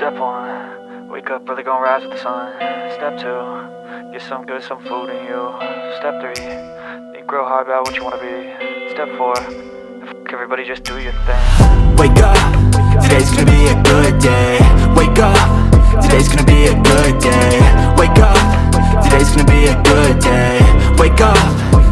Step 1, wake up early, gon' rise with the sun. Step 2, get some good, some food in you. Step 3, think real hard about what you wanna be. Step 4, fuck everybody, just do your thing. Wake up, today's gonna be a good day. Wake up, today's gonna be a good day. Wake up, today's gonna be a good day. Wake up,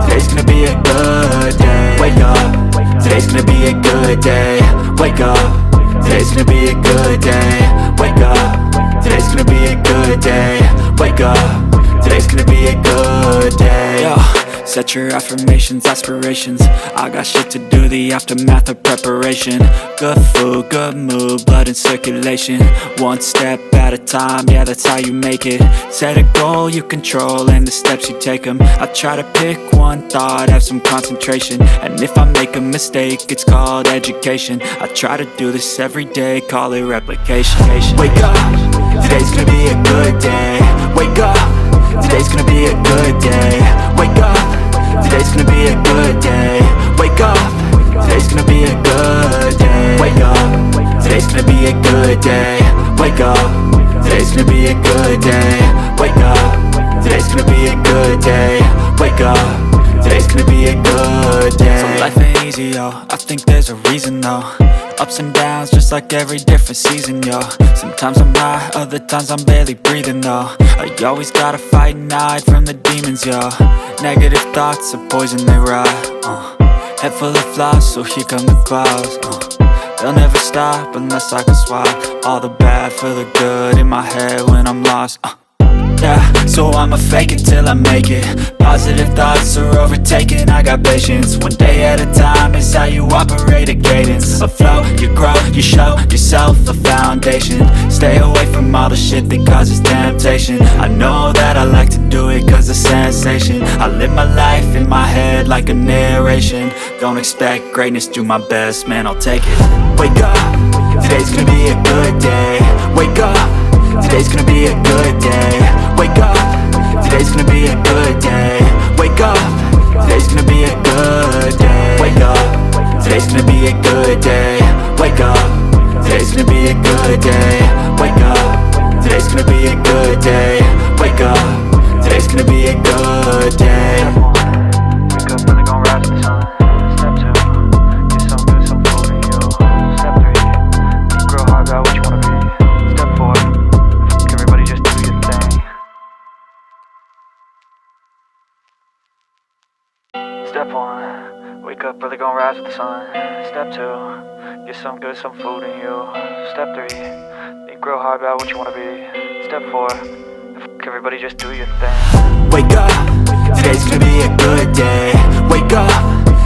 today's gonna be a good day. Wake up, today's gonna be a good day. Wake up, today's gonna be a good day. Wake up, today's gonna be a good day. Wake up, today's gonna be a good day. Yo, set your affirmations, aspirations. I got shit to do, the aftermath of preparation. Good food, good mood, blood in circulation. One step at a time, yeah, that's how you make it. Set a goal you control and the steps you take them. I try to pick one thought, have some concentration. And if I make a mistake, it's called education. I try to do this every day, call it replication. Wake up, today's gonna be a good day. Wake up, today's gonna be a good day. Wake up, today's gonna be a good day. Wake up, today's gonna be a good day. Wake up, today's gonna be a good day. Wake up, today's gonna be a good day. Wake up, today's gonna be a good day. Wake up, today's gonna be a good day. So life ain't easy, yo, I think there's a reason though. Ups and downs, just like every different season, yo. Sometimes I'm high, other times I'm barely breathing, though. I always gotta fight and hide from the demons, yo. Negative thoughts are poison, they rot. Head full of flies, so here come the clouds. They'll never stop unless I can swap all the bad for the good in my head when I'm lost. Yeah, so I'ma fake it till I make it. Positive thoughts are overtaken, I got patience. One day at a time is how you operate a cadence. A flow, you grow, you show yourself a foundation. Stay away from all the shit that causes temptation. I know that I like to do it cause it's sensation. I live my life in my head like a narration. Don't expect greatness, do my best, man, I'll take it. Wake up, today's gonna be a good day. Wake up, today's gonna be a good day. Wake up, today's gonna be a good day. Wake up, today's gonna be a good day. Wake up, today's gonna be a good day. Wake up, today's gonna be a good day. Wake up, today's gonna be a good day. Wake up, today's gonna be a good day. Wake up early, gon' rise with the sun. Step 2, get some good, some food in you. Step 3, think real hard about what you wanna be. Step 4, fuck everybody, just do your thing. Step 1, wake up early, gon' rise with the sun. Step 2, get some good, some food in you. Step 3, think real hard about what you wanna be. Step 4, fuck everybody, just do your thing. Wake up, today's gonna be a good day. Wake up,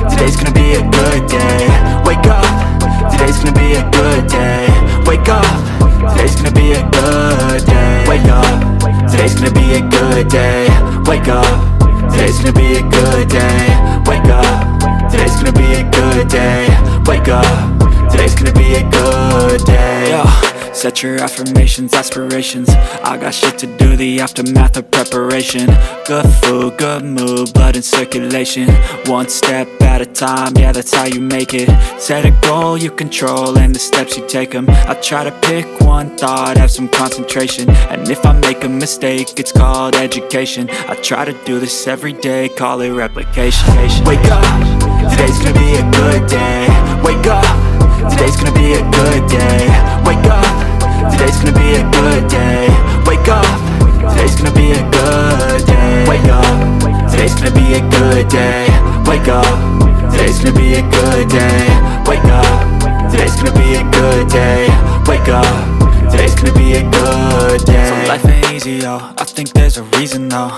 today's gonna be a good day. Wake up, today's gonna be a good day. Wake up, today's gonna be a good day. Wake up, today's gonna be a good day. Wake up, today's gonna be a good day. Wake up, today's gonna be a good day. Wake up, today's gonna be a good day. Yo, set your affirmations, aspirations. I got shit to do, the aftermath of preparation. Good food, good mood, blood in circulation. One step at a time, yeah, that's how you make it. Set a goal you control and the steps you take them. I try to pick one thought, have some concentration. And if I make a mistake, it's called education. I try to do this every day, call it replication. Wake up, today's gonna be a good day. Wake up, today's gonna be a good day. Wake up, today's gonna be a good day. Wake up, today's gonna be a good day. Wake up, today's gonna be a good day. Wake up, today's gonna be a good day. Wake up, today's gonna be a good day. Wake up, today's gonna be a good day. So life ain't easy, yo, I think there's a reason though.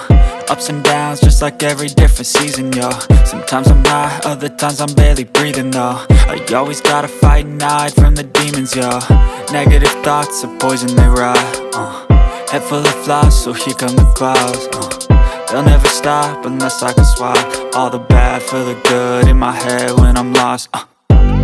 Ups and downs, just like every different season, yo. Sometimes I'm high, other times I'm barely breathing, though. I always gotta fight and hide from the demons, yo. Negative thoughts are poison, they rot. Head full of flies, so here come the clouds. They'll never stop unless I can swap all the bad for the good in my head when I'm lost.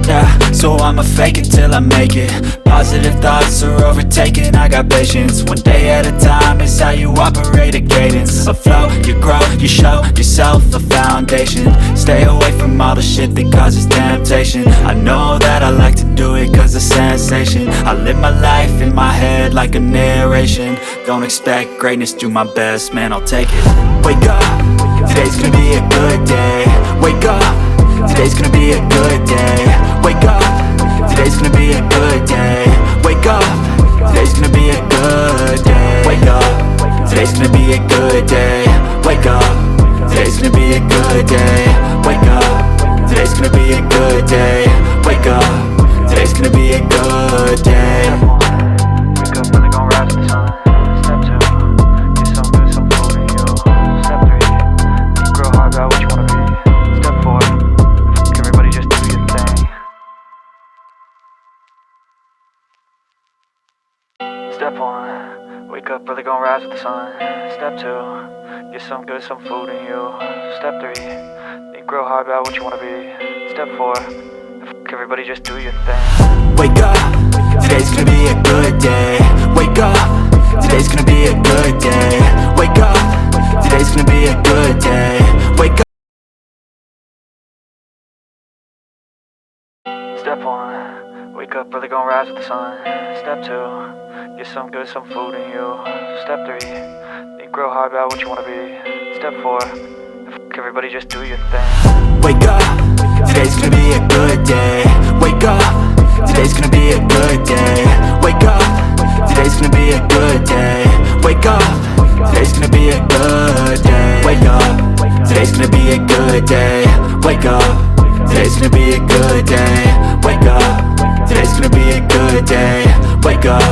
Yeah, so I'ma fake it till I make it. Positive thoughts are overtaken, I got patience. One day at a time is how you operate a cadence. A flow, you grow, you show yourself a foundation. Stay away from all the shit that causes temptation. I know that I like to do it cause it's sensation. I live my life in my head like a narration. Don't expect greatness, do my best, man, I'll take it. Wake up, today's gonna be a good day. Wake up, today's gonna be a good day. Wake up, today's gonna be a good day. Wake up, today's gonna be a good day. Wake up, today's gonna be a good day. Wake up, today's gonna be a good day. Wake up, today's gonna be a good day. Wake up, today's gonna be a good day. Wake up, really gon' rise with the sun. Step 2, get some good, some food in you. Step 3, think real hard about what you wanna be. Step 4, everybody just do your thing. Step 1, wake up, really gon' rise with the sun. Step 2, get some good, some food in you. Step 3, think real hard about what you wanna be. Step 4, everybody just do your thing. Wake up, today's gonna be a good day. Wake up, today's gonna be a good day. Wake up, today's gonna be a good day. Wake up. Step 1, wake up, really gon' rise with the sun. Step 2, get some good, some food in you. Step 3, think real hard about what you wanna be. Step 4, everybody just do your thing. Wake up, today's gonna be a good day. Wake up, today's gonna be a good day. Wake up, today's gonna be a good day. Wake up, today's gonna be a good day. Wake up, today's gonna be a good day. Wake up, today's gonna be a good day. Wake up, today's gonna be a good day. Wake up,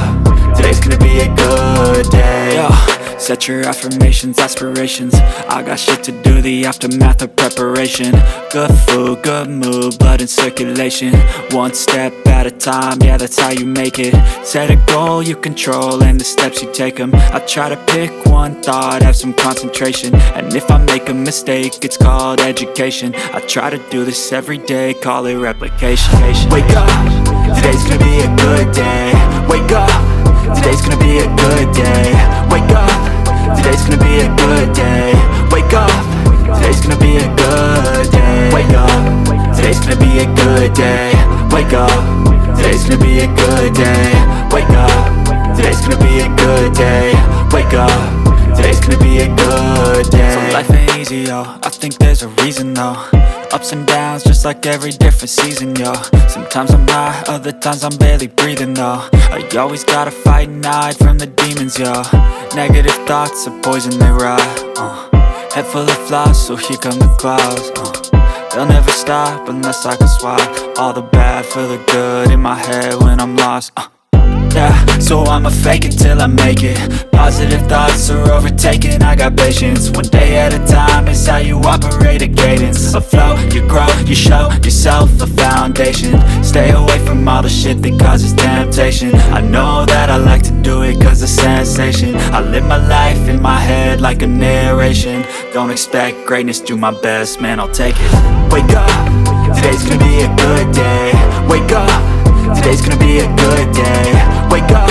today's gonna be a good day. Yo. Set your affirmations, aspirations. I got shit to do, the aftermath of preparation. Good food, good mood, blood in circulation. One step at a time, yeah, that's how you make it. Set a goal you control and the steps you take them. I try to pick one thought, have some concentration. And if I make a mistake, it's called education. I try to do this every day, call it replication. Wake up, today's gonna be a good day. Wake up, today's gonna be a good day. Wake up, today's gonna be a good day. Wake up, today's gonna be a good day. Wake up, today's gonna be a good day. Wake up, today's gonna be a good day. Wake up, today's gonna be a good day. Wake up, today's gonna be a good day. So life ain't easy, yo, I think there's a reason though. Ups and downs, just like every different season, yo. Sometimes I'm high, other times I'm barely breathing, though. I always gotta fight and hide from the demons, yo. Negative thoughts are poison, they rot. Head full of flies, so here come the clouds. They'll never stop unless I can swap all the bad for the good in my head when I'm lost. Yeah, so I'ma fake it till I make it. Positive thoughts are overtaken, I got patience. One day at a time is how you operate a cadence. A flow, you grow, you show yourself a foundation. Stay away from all the shit that causes temptation. I know that I like to do it cause it's sensation. I live my life in my head like a narration. Don't expect greatness, do my best, man, I'll take it. Wake up, today's gonna be a good day. Wake up, today's gonna be a good day. Wake up,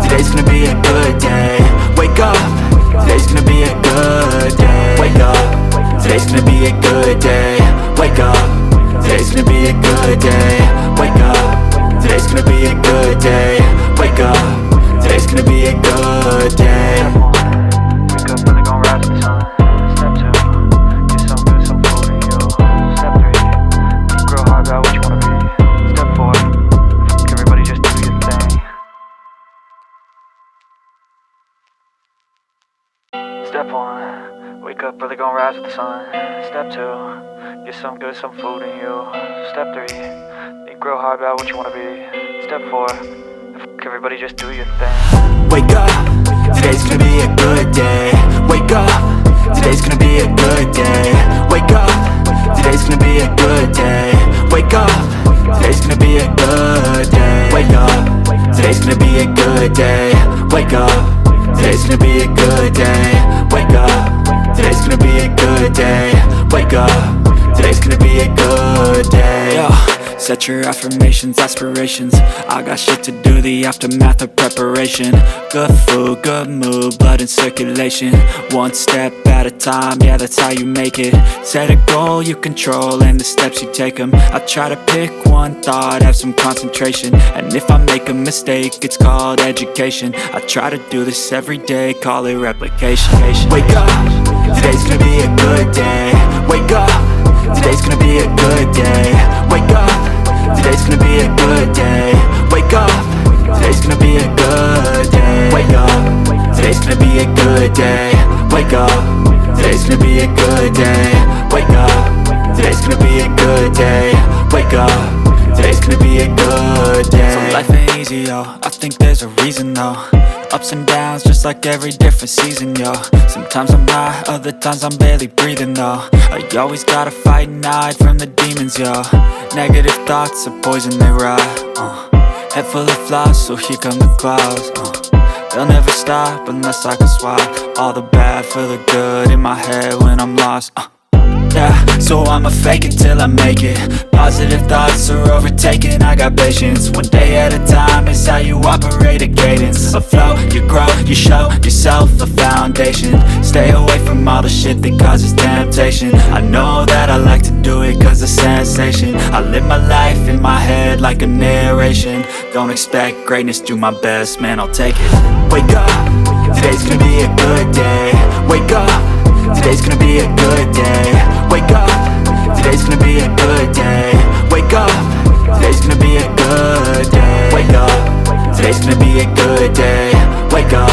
today's gonna be a good day. Wake up, today's gonna be a good day. Wake up, today's gonna be a good day. Wake up, today's gonna be a good day. Wake up, today's gonna be a good day. Wake up, today's gonna be a good day. Wake up, really gon' rise with the sun. Step 2, get some good, some food in you. Step 3, think real hard about what you wanna be. Step 4, everybody just do your thing. Step 1, wake up, really gon' rise with the sun. Step 2, get some good, some food in you. Step 3, think real hard about what you wanna be. Step 4, everybody just do your thing. Wake up, today's gonna be a good day. Wake up, today's gonna be a good day. Wake up, today's gonna be a good day. Wake up, today's gonna be a good day. Wake up, today's gonna be a good day. Wake up, today's gonna be a good day. Wake up, today's gonna be a good day. Wake up, today's gonna be a good day. Yo. Set your affirmations, aspirations. I got shit to do, the aftermath of preparation. Good food, good mood, blood in circulation. One step at a time, yeah, that's how you make it. Set a goal you control and the steps you take them. I try to pick one thought, have some concentration. And if I make a mistake, it's called education. I try to do this every day, call it replication. Wake up, today's gonna be a good day. Wake up, today's gonna be a good day. Wake up, today's gonna be a good day. Wake up, today's gonna be a good day. Wake up, today's gonna be a good day. Wake up, today's gonna be a good day. Wake up, today's gonna be a good day. Wake up, today's gonna be a good day. So life ain't easy, yo, I think there's a reason though. Ups and downs, just like every different season, yo. Sometimes I'm high, other times I'm barely breathing, though. I always gotta fight and hide from the demons, yo. Negative thoughts are poison, they rot. Head full of flies, so here come the clouds. They'll never stop unless I can swap all the bad for the good in my head when I'm lost. Yeah, so I'ma fake it till I make it. Positive thoughts are overtaken, I got patience. One day at a time is how you operate a cadence. A flow, you grow, you show yourself a foundation. Stay away from all the shit that causes temptation. I know that I like to do it cause it's sensation. I live my life in my head like a narration. Don't expect greatness, do my best, man, I'll take it. Wake up, today's gonna be a good day. Wake up, today's gonna be a good day. Wake up, today's gonna be a good day. Wake up, today's gonna be a good day. Wake up, today's gonna be a good day. Wake up,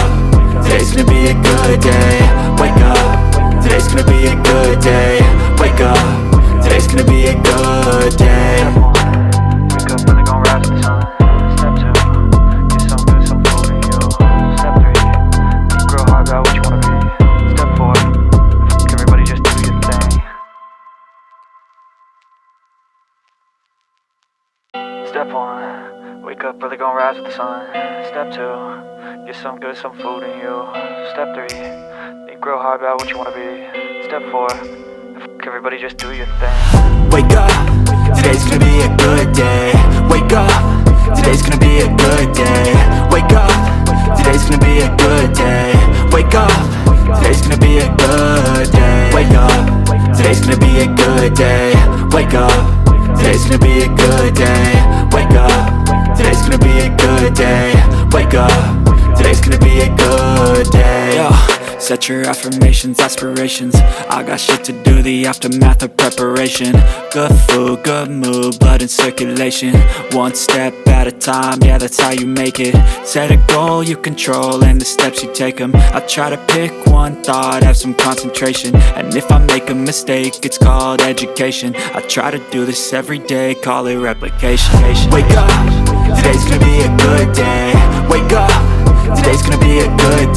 today's gonna be a good day. Wake up, today's gonna be a good day. Wake up, today's gonna be a good day. Wake up, really gon' rise with the sun. Step 2, get some good, some food in you. Step 3, think real hard about what you wanna be. Step 4, everybody just do your thing. Step 1, wake up, really gon' rise with the sun. Step 2, get some good, some food in you. Step 3, think real hard about what you wanna be. Step 4, everybody just do your thing. Wake up, today's gonna be a good day. Wake up, today's gonna be a good day. Wake up, today's gonna be a good day. Wake up, today's gonna be a good day. Wake up, today's gonna be a good day. Wake up, today's gonna be a good day. Wake up, today's gonna be a good day. Wake up, today's gonna be a good day. Yo. Set your affirmations, aspirations. I got shit to do, the aftermath of preparation. Good food, good mood, blood in circulation. One step at a time, yeah, that's how you make it. Set a goal you control and the steps you take them. I try to pick one thought, have some concentration. And if I make a mistake, it's called education. I try to do this every day, call it replication. Wake up, today's gonna be a good day. Wake up, today's gonna be a good